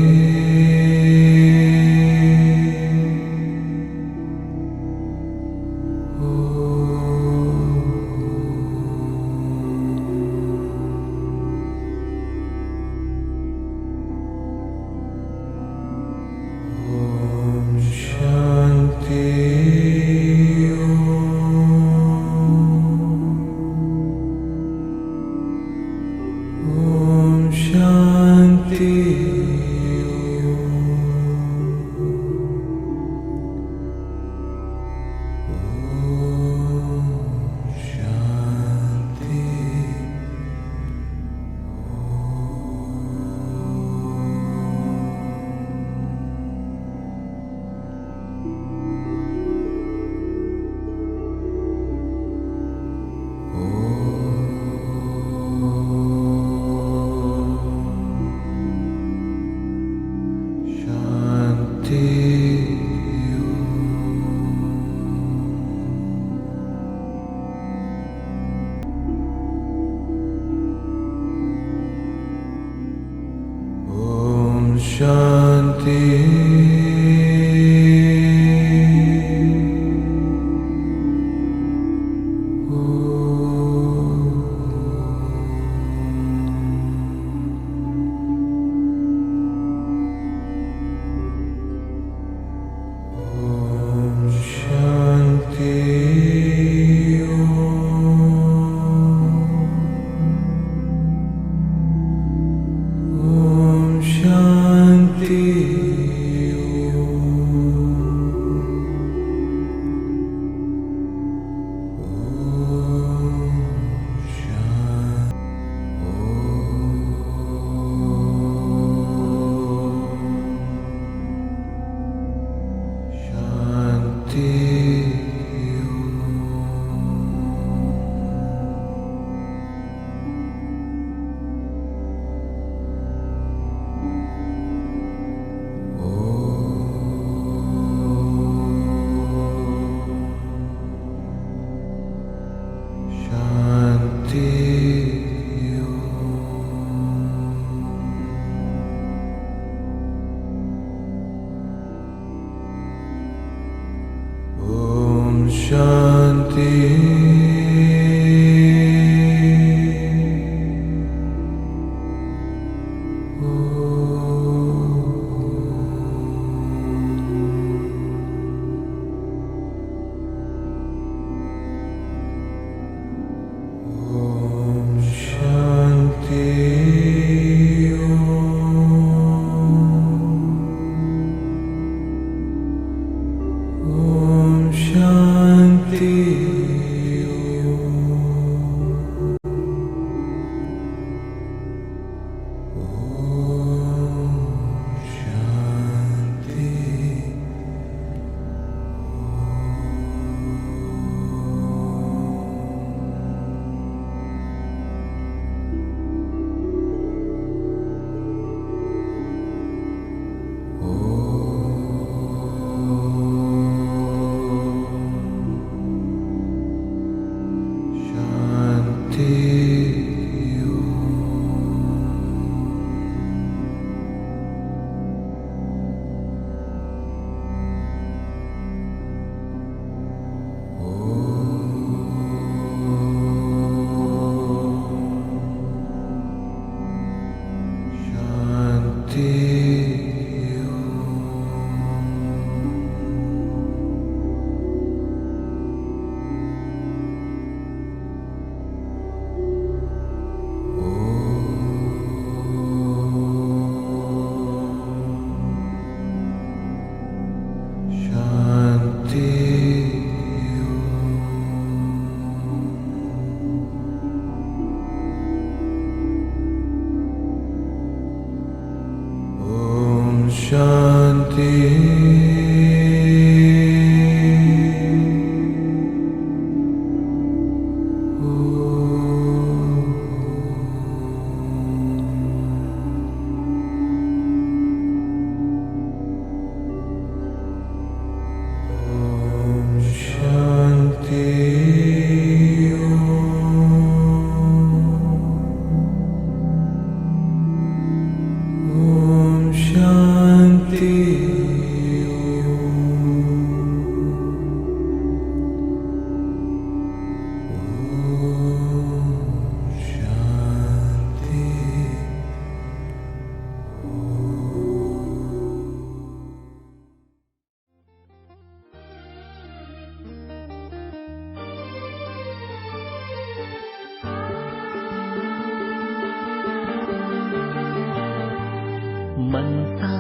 मनसा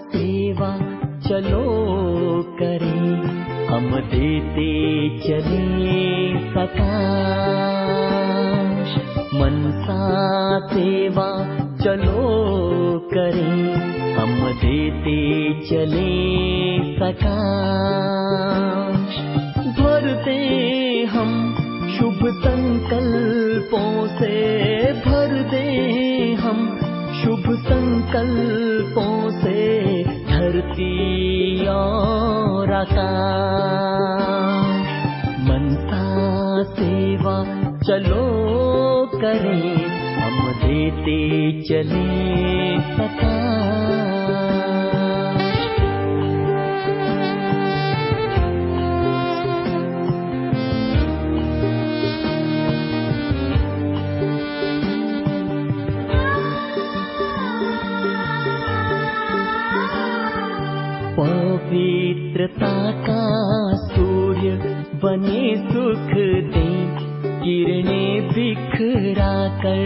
सेवा चलो करें, हम देते चले प्रकाश। मनसा सेवा चलो करें, हम देते चले प्रकाश। भर दे हम शुभ संकल्पों से, भर दे हम शुभ संकल्पों से धरती और आकाश। मनसा सेवा चलो करें, हम देते चले प्रकाश। पवित्रता का सूर्य बने सुख दे, किरणें बिखरा कर।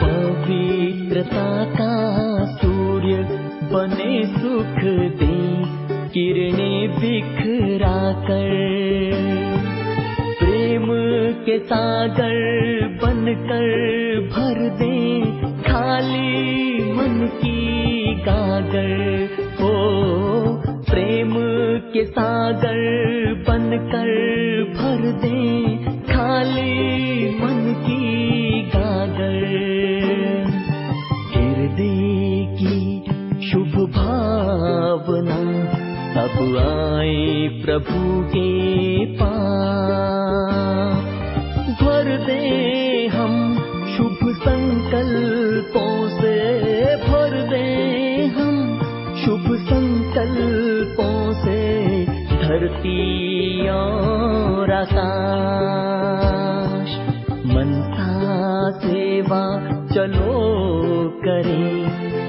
पवित्रता का सूर्य बने सुख दे, किरणें बिखरा कर। प्रेम के सागर बनकर भर दे खाली मन की गागर। हो प्रेम के सागर बनकर भर दे खाली मन की गागर। हृदय की शुभ भावना अब आए प्रभु के पास। भर दे हम शुभ संकल्पों से, भर दे हम शुभ संकल्पों से धरती और आकाश। मनसा सेवा चलो करें,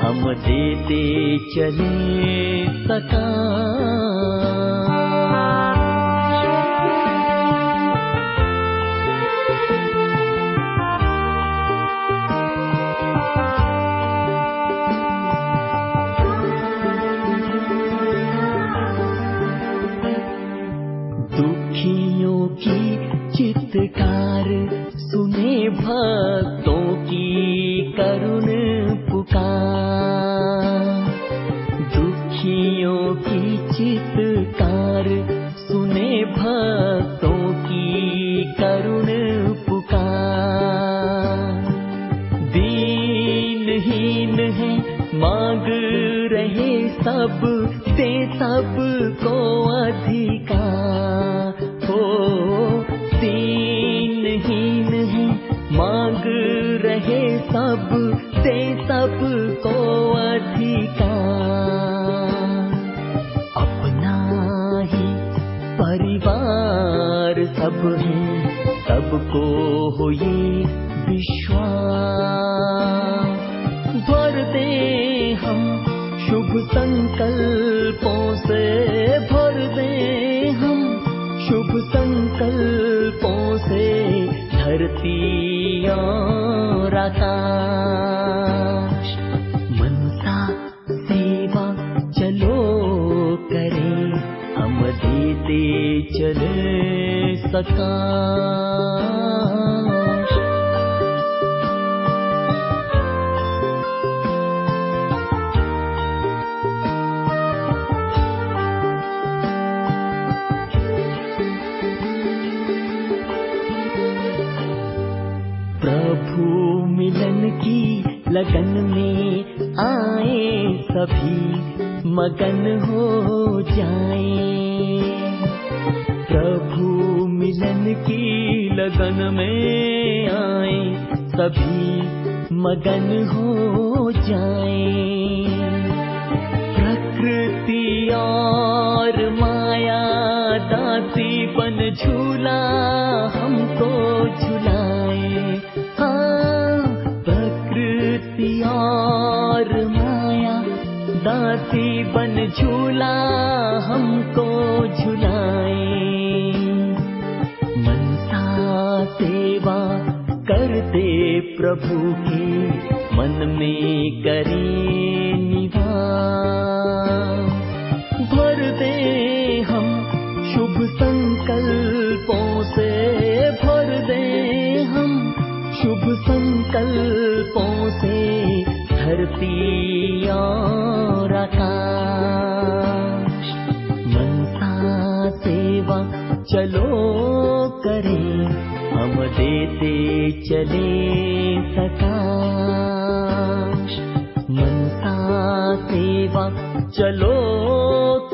हम देते चले प्रकाश। दुखियों की चित्कार सुने भक्तों की करुण पुकार। दुखियों की चित्कार सुने भक्तों की करुण पुकार। दीनहीन है मांग रहे सब, दे सबको अधिकार। हो दीनहीन है मांग रहे सब, दे सबको अधिकार। अपना ही परिवार सब है, सबको हो ये विश्वास। भर दे हम शुभ संकल्पों से, भर दे हम शुभ संकल्पों से धरती और आकाश। मनसा सेवा चलो करें, हम देते चले प्रकाश। प्रभु मिलन की लगन में आए सभी मगन हो जाए। प्रभु मिलन की लगन में आए सभी मगन हो जाए। प्रकृति और माया दासी बन झूला हमको झुलाए। हाँ प्रकृति और माया दासी बन झूला हमको झुलाए। मनसा सेवा करते प्रभु की मन में करें निवास। भर दे हम शुभ संकल्पों से, भर दे हम शुभ संकल्पों से धरती और आकाश। मनसा सेवा चलो करें, हम देते चले सकाश। मनसा सेवा चलो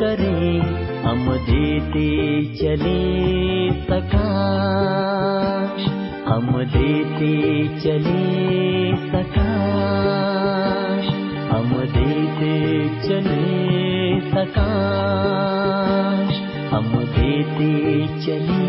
करें, हम देते चले सकाश। हम देते चले सकाश। हम देते चले सकाश। हम देते चले